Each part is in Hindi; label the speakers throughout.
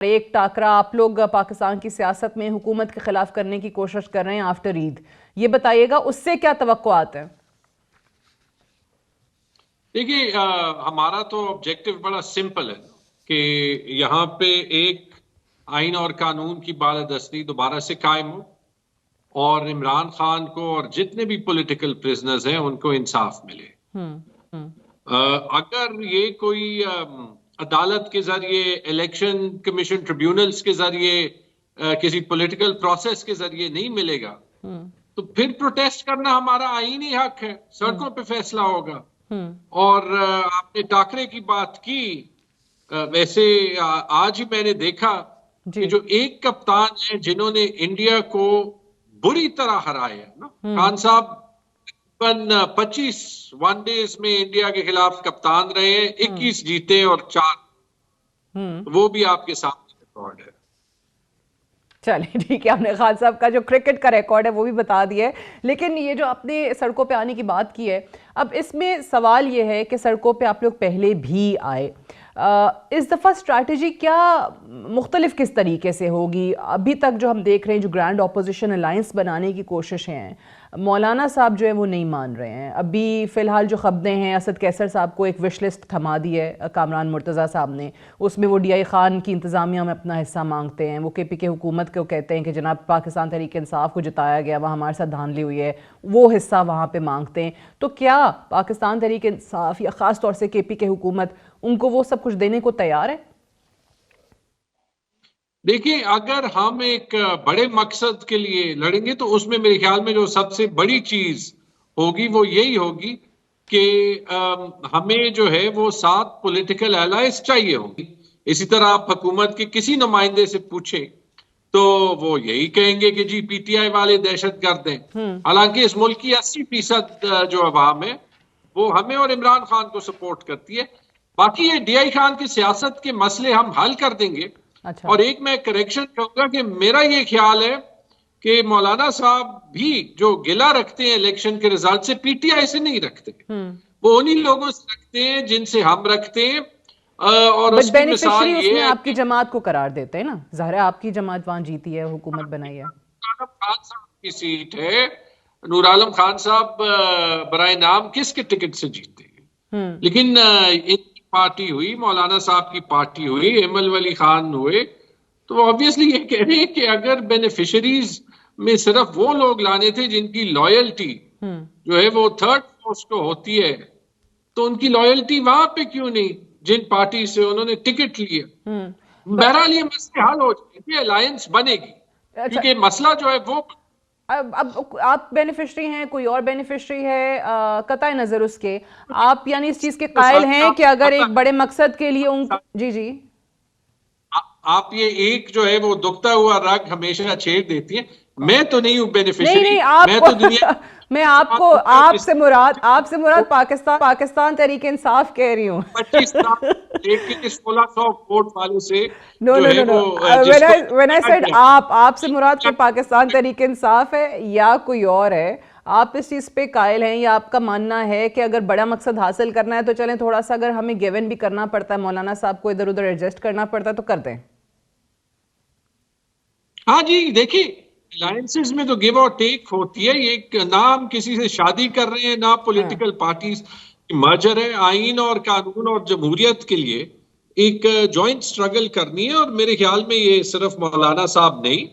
Speaker 1: एक टाकरा आप लोग पाकिस्तान की सियासत में हुकूमत के खिलाफ करने की कोशिश कर रहे हैं आफ्टर ईद, ये बताइएगा उससे क्या तवक्कुआत है?
Speaker 2: देखिए, हमारा तो ऑब्जेक्टिव बड़ा सिंपल है कि यहाँ पे एक आइन और कानून की बालादस्ती दोबारा से कायम हो और इमरान खान को और जितने भी पॉलिटिकल प्रिजनर्स हैं उनको इंसाफ मिले।
Speaker 1: हम्म। हम्म।
Speaker 2: अगर ये कोई अदालत के जरिए, इलेक्शन कमीशन ट्रिब्यूनल्स के जरिए, किसी पॉलिटिकल प्रोसेस के जरिए नहीं मिलेगा
Speaker 1: हम्म।
Speaker 2: तो फिर प्रोटेस्ट करना हमारा आईनी हक है,
Speaker 1: हम्म।
Speaker 2: सड़कों पे फैसला होगा।
Speaker 1: हम्म।
Speaker 2: और आपने टाकरे की बात की। वैसे आज ही मैंने देखा
Speaker 1: जी।
Speaker 2: कि जो एक कप्तान है जिन्होंने इंडिया को बुरी तरह हराया है ना,
Speaker 1: हम्म।
Speaker 2: खान साहब 25 वनडेज में इंडिया के खिलाफ कप्तान रहे हैं,
Speaker 1: हम्म।
Speaker 2: 21 जीते और 4।
Speaker 1: हम्म।
Speaker 2: वो भी आपके सामने रिकॉर्ड है।
Speaker 1: चलिए ठीक है, आपने खान साहब का जो क्रिकेट का रिकॉर्ड है वो भी बता दिया है। लेकिन ये जो आपने सड़कों पे आने की बात की है, अब इसमें सवाल ये है कि सड़कों पे आप लोग पहले भी आए, इस दफ़ा स्ट्रैटेजी क्या मुख्तलिफ किस तरीके से होगी? अभी तक जो हम देख रहे हैं, जो ग्रैंड अपोजिशन अलायंस बनाने की कोशिशें हैं, मौलाना साहब जो है वो नहीं मान रहे हैं। अभी फ़िलहाल जो खबरें हैं, असद कैसर साहब को एक विश लिस्ट थमा दी है कामरान मुर्तज़ा साहब ने, उसमें वो DI खान की इंतज़ामिया में अपना हिस्सा मांगते हैं। वो KPK हुकूमत को कहते हैं कि जनाब पाकिस्तान तहरीक इंसाफ को जिताया गया, वह हमारे साथ धांधली हुई है, वो हिस्सा वहाँ पर मांगते हैं। तो क्या पाकिस्तान तहरीक इंसाफ या ख़ास तौर से KPK हुकूमत उनको वो सब कुछ देने को तैयार है?
Speaker 2: देखिए, अगर हम एक बड़े मकसद के लिए लड़ेंगे तो उसमें मेरे ख्याल में जो सबसे बड़ी चीज होगी वो यही होगी कि हमें जो है वो 7 पॉलिटिकल एलायंस चाहिए होंगी। इसी तरह आप हुकूमत के किसी नुमाइंदे से पूछें तो वो यही कहेंगे कि जी PTI वाले दहशतगर्द हैं। हालांकि इस मुल्क की 80% जो अवाम है वो हमें और इमरान खान को सपोर्ट करती है। बाकी ये DI खान की सियासत के मसले हम हल कर देंगे।
Speaker 1: अच्छा।
Speaker 2: और एक मैं करेक्शन कहूंगा कि मेरा ये ख्याल है कि मौलाना साहब भी जो गिला रखते हैं इलेक्शन के रिजल्ट से, PTI से नहीं रखते। वो उन्हीं लोगों से रखते हैं जिनसे हम रखते हैं। और
Speaker 1: बट
Speaker 2: उसकी मिसाल
Speaker 1: बेनिफिशियरी
Speaker 2: ये
Speaker 1: उसमें
Speaker 2: है
Speaker 1: आपकी
Speaker 2: कि
Speaker 1: जमात को करार देते हैं ना, ज़ाहिर है आपकी जमात वहां जीती है, हुकूमत बनाई है।
Speaker 2: नूर आलम खान साहब की सीट है। नूर आलम खान साहब बराए नाम किसके टिकट से जीते हैं?
Speaker 1: हम्म।
Speaker 2: लेकिन इनकी पार्टी हुई, मौलाना साहब की पार्टी हुई, एमल वली खान हुए, तो ऑब्वियसली ये कह रहे हैं कि अगर बेनिफिशरीज में सिर्फ वो लोग लाने थे जिनकी लॉयल्टी जो है वो थर्ड फोर्स को होती है, तो उनकी लॉयल्टी वहां पे क्यों नहीं जिन पार्टी से उन्होंने टिकट लिए? बहरहाल ये मसले हल हो जाएंगे, अलायंस बनेगी।
Speaker 1: अच्छा।
Speaker 2: क्योंकि मसला जो है वो
Speaker 1: अब आप बेनिफिशरी हैं, कोई और बेनिफिशरी है, कतई नजर उसके, आप यानी इस चीज के
Speaker 2: तो
Speaker 1: कायल
Speaker 2: साथ
Speaker 1: हैं कि
Speaker 2: आपको
Speaker 1: अगर
Speaker 2: पता
Speaker 1: एक बड़े मकसद के लिए
Speaker 2: है,
Speaker 1: उनको। जी जी।
Speaker 2: आप ये एक जो है वो दुखता हुआ राग हमेशा छेड़ देती है। मैं तो नहीं हूं
Speaker 1: नहीं
Speaker 2: बेनिफिशियरी।
Speaker 1: नहीं,
Speaker 2: मैं
Speaker 1: आपको
Speaker 2: तो दुनिया
Speaker 1: मैं आपको, आपसे मुराद पाकिस्तान तहरीक इंसाफ कह रही हूँ।
Speaker 2: 25 साल लेके 1600 वोट वालों से
Speaker 1: नो
Speaker 2: जो
Speaker 1: नो
Speaker 2: है
Speaker 1: नो नो,
Speaker 2: वो जिसको
Speaker 1: व्हेन आई सेड आपसे मुराद कोई पाकिस्तान तहरीक इंसाफ है या कोई और है? आप इस चीज पे कायल हैं या आपका मानना है कि अगर बड़ा मकसद हासिल करना है तो चलें, थोड़ा सा अगर हमें गिवन भी करना पड़ता है, मौलाना साहब को इधर उधर एडजस्ट करना पड़ता है तो कर दें?
Speaker 2: हाँ जी, देखिए, अलायंसेस में तो गिव और टेक होती है। ये ना हम किसी से शादी कर रहे हैं, ना
Speaker 1: हाँ।
Speaker 2: पॉलिटिकल पार्टीज की मर्जर है। आइन और कानून और जमहूरियत के लिए एक जॉइंट स्ट्रगल करनी है। और मेरे ख्याल में ये सिर्फ मौलाना साहब नहीं,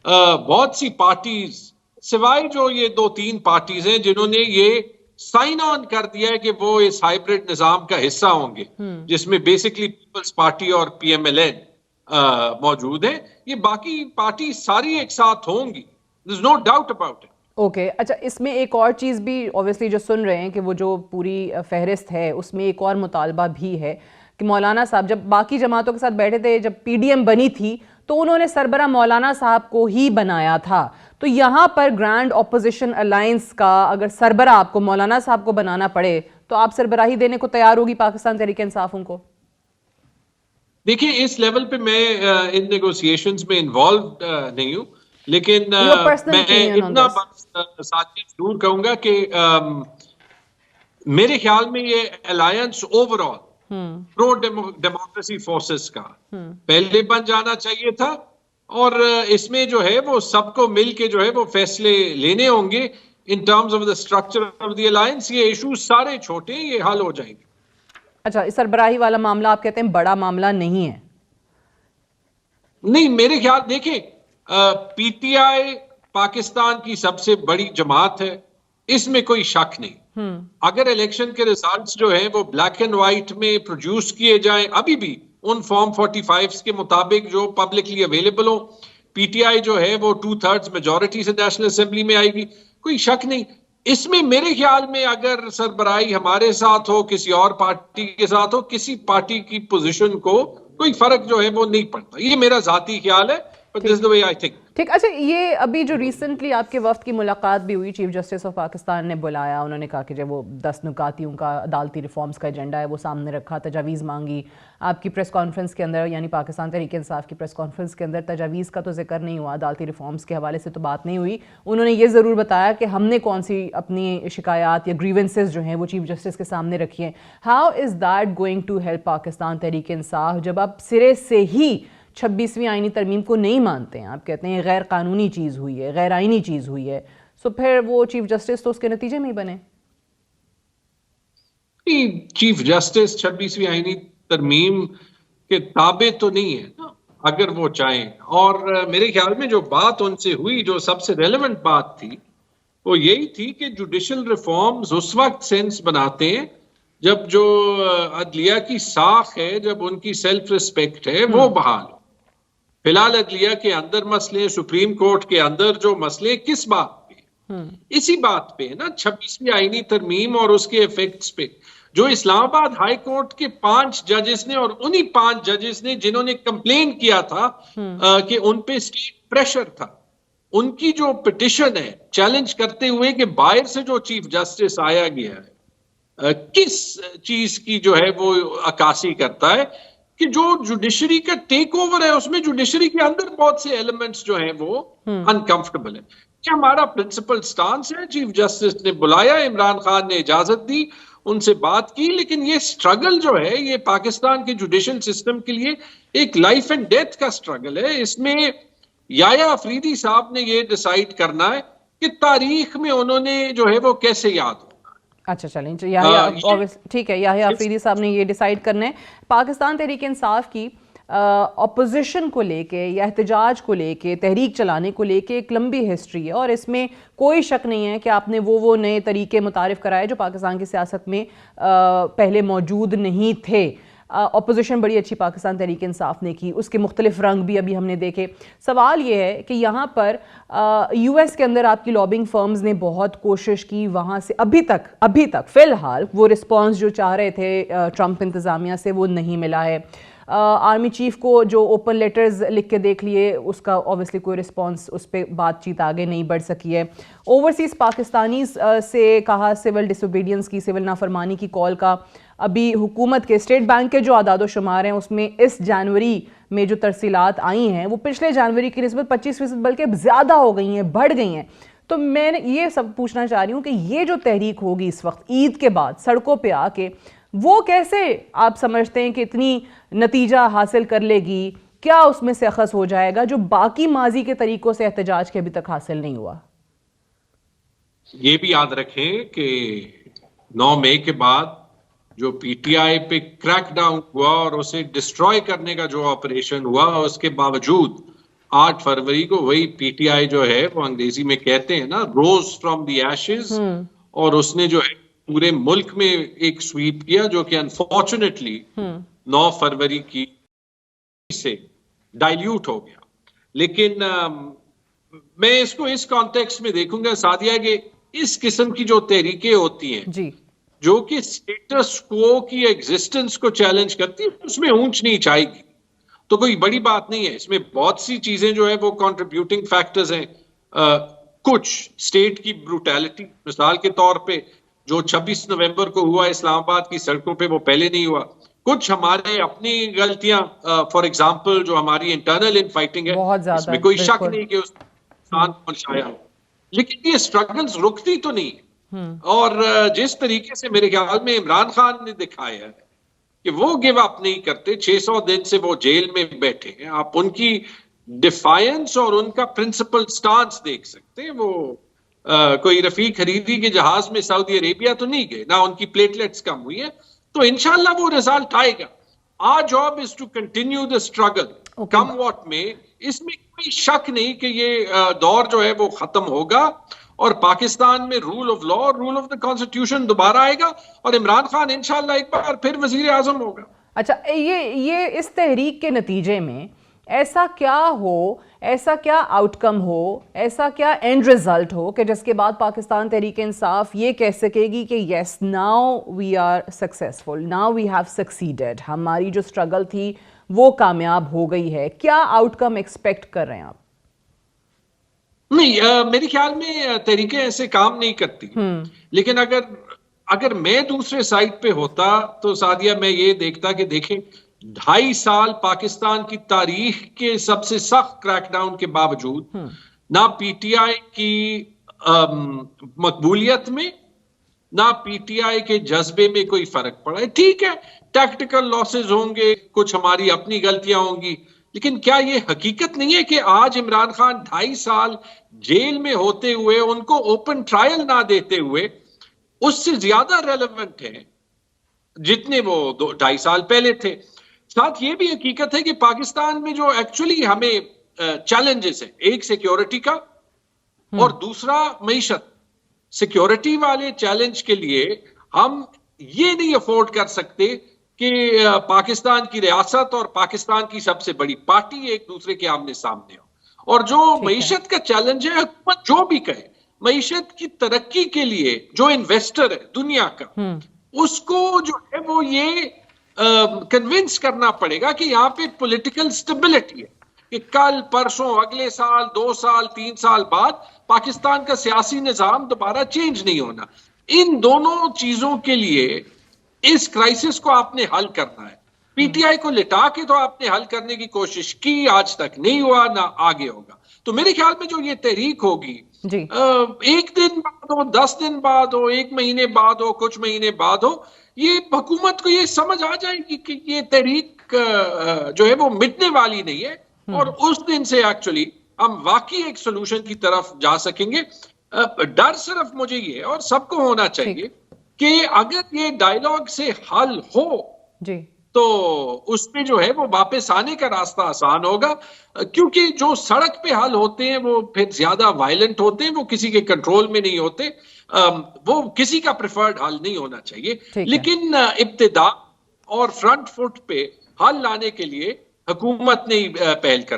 Speaker 2: बहुत सी पार्टीज, सिवाय जो ये 2-3 पार्टीज हैं जिन्होंने ये साइन ऑन कर दिया है कि वो इस हाइब्रिड निजाम का हिस्सा होंगे, जिसमें बेसिकली पीपल्स पार्टी और PMLN मौजूद है। ये बाकी पार्टी सारी एक साथ होंगी, there's no doubt about it।
Speaker 1: Okay. अच्छा, इसमें एक और चीज़ भी ऑब्वियसली जो सुन रहे हैं कि वो जो पूरी फहरिस्त है उसमें एक और मुतालबा भी है कि मौलाना साहब जब बाकी जमातों के साथ बैठे थे, जब PDM बनी थी तो उन्होंने सरबरा मौलाना साहब को ही बनाया था। तो यहाँ पर ग्रैंड ऑपोजिशन अलायंस का अगर सरबरा आपको मौलाना साहब को बनाना पड़े तो आप सरबराही देने को तैयार होगी पाकिस्तान तहरीक इंसाफ उनको?
Speaker 2: देखिए, इस लेवल पे मैं इन नेगोशिएशंस में इन्वॉल्व नहीं हूं, लेकिन
Speaker 1: योर पर्सनल
Speaker 2: मैं
Speaker 1: ओपिनियन ऑन
Speaker 2: इतना
Speaker 1: दिस?
Speaker 2: साथी जरूर कहूंगा कि मेरे ख्याल में ये alliance overall pro democracy forces का पहले बन जाना चाहिए था, और इसमें जो है वो सबको मिलके जो है वो फैसले लेने होंगे in terms of the structure of the alliance. ये इश्यूज सारे छोटे, ये हल हो जाएंगे।
Speaker 1: अच्छा, इस सरबराही वाला मामला आप कहते हैं बड़ा मामला नहीं है?
Speaker 2: नहीं, मेरे ख्याल देखें, पीटीआई पाकिस्तान की सबसे बड़ी जमात है, इसमें कोई शक नहीं। अगर इलेक्शन के रिजल्ट्स जो हैं वो ब्लैक एंड व्हाइट में प्रोड्यूस किए जाएं अभी भी उन फॉर्म 45 के मुताबिक जो पब्लिकली अवेलेबल हो, पीटीआई जो है वो 2/3 मेजॉरिटी से नेशनल असेंबली में आएगी, कोई शक नहीं। इसमें मेरे ख्याल में अगर सरबराही हमारे साथ हो, किसी और पार्टी के साथ हो, किसी पार्टी की पोजीशन को कोई फर्क जो है वो नहीं पड़ता। ये मेरा जाती ख्याल है, but this is the way I think।
Speaker 1: ठीक। अच्छा, ये अभी जो रिसेंटली आपके वफ्द की मुलाकात भी हुई, चीफ जस्टिस ऑफ पाकिस्तान ने बुलाया, उन्होंने कहा कि जब वो 10 नुकातियों का अदालती रिफॉर्म्स का एजेंडा है वो सामने रखा, तजावीज़ मांगी। आपकी प्रेस कॉन्फ्रेंस के अंदर, यानी पाकिस्तान तहरीक इंसाफ की प्रेस कॉन्फ्रेंस के अंदर तजावीज़ का तो जिक्र नहीं हुआ, अदालती रिफॉर्म्स के हवाले से तो बात नहीं हुई। उन्होंने ये ज़रूर बताया कि हमने कौन सी अपनी शिकायत या ग्रीवेंसेस जो हैं वो चीफ जस्टिस के सामने रखी हैं। How is that going to help Pakistan Tehreek Insaf जब आप सिरे से ही 26वीं आईनी तरमीम को नहीं मानते हैं? आप कहते हैं गैर कानूनी चीज़ हुई है, गैर आईनी चीज़ हुई है, सो फिर वो चीफ जस्टिस तो उसके नतीजे में ही बने।
Speaker 2: चीफ जस्टिस 26वीं आईनी तरमीम के ताबे तो नहीं है ना, अगर वो चाहें। और मेरे ख्याल में जो बात उनसे हुई, जो सबसे रेलेवेंट बात थी, वो यही थी कि जुडिशल रिफॉर्म्स उस वक्त सेंस बनाते हैं जब जो अदलिया की साख है, जब उनकी सेल्फ रिस्पेक्ट है वो बहाल हो। फिलहाल अदलिया के अंदर मसले, सुप्रीम कोर्ट के अंदर जो मसले, किस बात पे? इसी बात पे ना, 26वीं आईनी तरमीम और उसके इफेक्ट्स पे। जो इस्लामाबाद हाई कोर्ट के 5 जजेस ने, और उन्हीं 5 जजेस ने जिन्होंने कंप्लेन किया था कि उन पे स्टेट प्रेशर था, उनकी जो पिटिशन है चैलेंज करते हुए कि बाहर से जो चीफ जस्टिस आया गया है, किस चीज की जो है वो अक्कासी करता है कि जो जुडिशरी का टेक ओवर है उसमें जुडिशरी के अंदर बहुत से एलिमेंट्स जो हैं वो अनकंफर्टेबल है। ये हमारा प्रिंसिपल स्टांस है। चीफ जस्टिस ने बुलाया, इमरान खान ने इजाजत दी, उनसे बात की, लेकिन ये स्ट्रगल जो है ये पाकिस्तान के जुडिशल सिस्टम के लिए एक लाइफ एंड डेथ का स्ट्रगल है। इसमें याया अफरीदी साहब ने ये डिसाइड करना है कि तारीख में उन्होंने जो है वो कैसे याद हो।
Speaker 1: अच्छा, चलें, ठीक है, याहिया अफरीदी साहब ने ये डिसाइड करना है। पाकिस्तान तहरीक इंसाफ की अपोजिशन को लेके या एहतजाज को लेके, तहरीक चलाने को लेके एक लंबी हिस्ट्री है, और इसमें कोई शक नहीं है कि आपने वो नए तरीके मुतारिफ कराए जो पाकिस्तान की सियासत में पहले मौजूद नहीं थे। अपोजिशन बड़ी अच्छी पाकिस्तान तहरीक इंसाफ ने की, उसके मुख्तलिफ रंग भी अभी हमने देखे। सवाल ये है कि यहाँ पर यूएस के अंदर आपकी लॉबिंग फर्म्स ने बहुत कोशिश की, वहाँ से अभी तक फ़िलहाल वो रिस्पॉन्स जो चाह रहे थे ट्रंप इंतज़ामिया से वो नहीं मिला है। आर्मी चीफ को जो ओपन लेटर्स लिख के देख लिए, उसका ऑब्वियसली कोई रिस्पांस, उस पर बातचीत आगे नहीं बढ़ सकी है। ओवरसीज़ पाकिस्तानी से कहा सिविल डिसोबीडियंस की, सिविल नाफरमानी की कॉल का अभी हुकूमत के स्टेट बैंक के जो आदाद शुमार हैं उसमें इस जनवरी में जो तरसीलात आई हैं वो पिछले जनवरी की निस्बत 25% बल्कि ज़्यादा हो गई हैं, बढ़ गई हैं। तो मैं ये सब पूछना चाह रही हूँ कि ये जो तहरीक होगी इस वक्त ईद के बाद सड़कों पे आके, वो कैसे आप समझते हैं कि इतनी नतीजा हासिल कर लेगी? क्या उसमें से अखज़ हो जाएगा जो बाकी माजी के तरीकों से एहतजाज के अभी तक हासिल नहीं हुआ?
Speaker 2: ये भी याद रखें कि 9 मई के बाद जो पीटीआई पे क्रैकडाउन हुआ और उसे डिस्ट्रॉय करने का जो ऑपरेशन हुआ, उसके बावजूद 8 फरवरी को वही पीटीआई जो है वो अंग्रेजी में कहते हैं ना, रोज फ्रॉम द एशेज, और उसने जो है पूरे मुल्क में एक स्वीप किया जो कि अनफॉर्चुनेटली 9 फरवरी की से डाइल्यूट हो गया। लेकिन मैं इसको इस कॉन्टेक्स्ट में देखूंगा सादिया कि इस किस्म की जो तहरीकें होती हैं जी, जो कि स्टेटस क्वो की एग्जिस्टेंस को चैलेंज करती है, उसमें ऊंच नीच आएगी तो कोई बड़ी बात नहीं है। इसमें बहुत सी चीजें जो है वो कंट्रीब्यूटिंग फैक्टर्स हैं। कुछ स्टेट की ब्रूटैलिटी, मिसाल के तौर पे जो 26 नवंबर को हुआ इस्लामाबाद की सड़कों पे, वो पहले नहीं हुआ। कुछ हमारे अपनी गलतियां, फॉर एग्जांपल जो हमारी इंटरनल इन फाइटिंग है, इसमें कोई शक नहीं कि उस नुकसान पहुंचाया हो, लेकिन ये स्ट्रगल्स रुकती तो नहीं। और जिस तरीके से मेरे ख्याल में इमरान खान ने दिखाया है कि वो गिव अप नहीं करते। 600 दिन से वो जेल में बैठे हैं, आप उनकी डिफायंस और उनका प्रिंसिपल स्टांस देख सकते हैं। वो कोई रफीक हरीरी के जहाज में सऊदी अरेबिया तो नहीं गए, ना उनकी प्लेटलेट्स कम हुई है, तो इंशाल्लाह वो रिजल्ट आएगा। Our job is to continue the struggle come what may. इसमें कोई शक नहीं कि ये दौर जो है वो खत्म होगा और पाकिस्तान में रूल ऑफ लॉ और रूल ऑफ द कॉन्स्टिट्यूशन दोबारा आएगा और इमरान खान इंशाल्लाह एक बार फिर वजीर आजम होगा।
Speaker 1: अच्छा, ये इस तहरीक के नतीजे में ऐसा क्या हो, ऐसा क्या आउटकम हो, ऐसा क्या एंड रिजल्ट हो कि जिसके बाद पाकिस्तान तहरीक इंसाफ ये कह सकेगी कि yes now we are successful, now we have succeeded, हमारी जो स्ट्रगल थी वो कामयाब हो गई है? क्या आउटकम एक्सपेक्ट कर रहे हैं आप?
Speaker 2: नहीं, मेरे ख्याल में तहरीकें ऐसे काम नहीं करती। लेकिन अगर मैं दूसरे साइड पे होता तो सादिया मैं ये देखता कि देखें 2.5 साल पाकिस्तान की तारीख के सबसे सख्त क्रैकडाउन के बावजूद ना पीटीआई की मकबूलियत में ना पीटीआई के जज्बे में कोई फर्क पड़ा है। ठीक है, टैक्टिकल लॉसेस होंगे, कुछ हमारी अपनी गलतियां होंगी, लेकिन क्या ये हकीकत नहीं है कि आज इमरान खान 2.5 साल जेल में होते हुए, उनको ओपन ट्रायल ना देते हुए उससे ज्यादा रेलेवेंट है जितने वो 2.5 साल पहले थे। साथ ये भी हकीकत है कि पाकिस्तान में जो एक्चुअली हमें चैलेंजेस है, एक सिक्योरिटी का और दूसरा मईशत। सिक्योरिटी वाले चैलेंज के लिए हम ये नहीं अफोर्ड कर सकते कि पाकिस्तान की रियासत और पाकिस्तान की सबसे बड़ी पार्टी एक दूसरे के आमने सामने हो। और जो मईशत का चैलेंज है, हुकूमत जो भी कहे, मईशत की तरक्की के लिए जो इन्वेस्टर है दुनिया का, उसको जो है वो ये कन्विंस करना पड़ेगा कि यहाँ पे पॉलिटिकल स्टेबिलिटी है, कि कल परसों अगले साल 2 साल 3 साल बाद पाकिस्तान का सियासी निजाम दोबारा चेंज नहीं होना। इन दोनों चीजों के लिए इस क्राइसिस को आपने हल करना है। पीटीआई को लिटा के तो आपने हल करने की कोशिश की, आज तक नहीं हुआ, ना आगे होगा। तो मेरे ख्याल में जो ये तहरीक होगी, एक दिन बाद हो, 10 दिन बाद हो, 1 महीने बाद हो, कुछ महीने बाद हो, ये हुकूमत को ये समझ आ जाएगी कि ये तहरीक जो है वो मिटने वाली नहीं है और उस दिन से एक्चुअली हम वाकई एक सोल्यूशन की तरफ जा सकेंगे। डर सिर्फ मुझे ये और सबको होना चाहिए कि अगर ये डायलॉग से हल हो तो उसमें जो है वो वापस आने का रास्ता आसान होगा, क्योंकि जो सड़क पे हल होते हैं वो फिर ज्यादा वायलेंट होते हैं, वो किसी के कंट्रोल में नहीं होते, वो किसी का प्रेफर्ड हल नहीं होना चाहिए। लेकिन इब्तिदा और फ्रंट फुट पे हल लाने के लिए हुकूमत ने पहल कर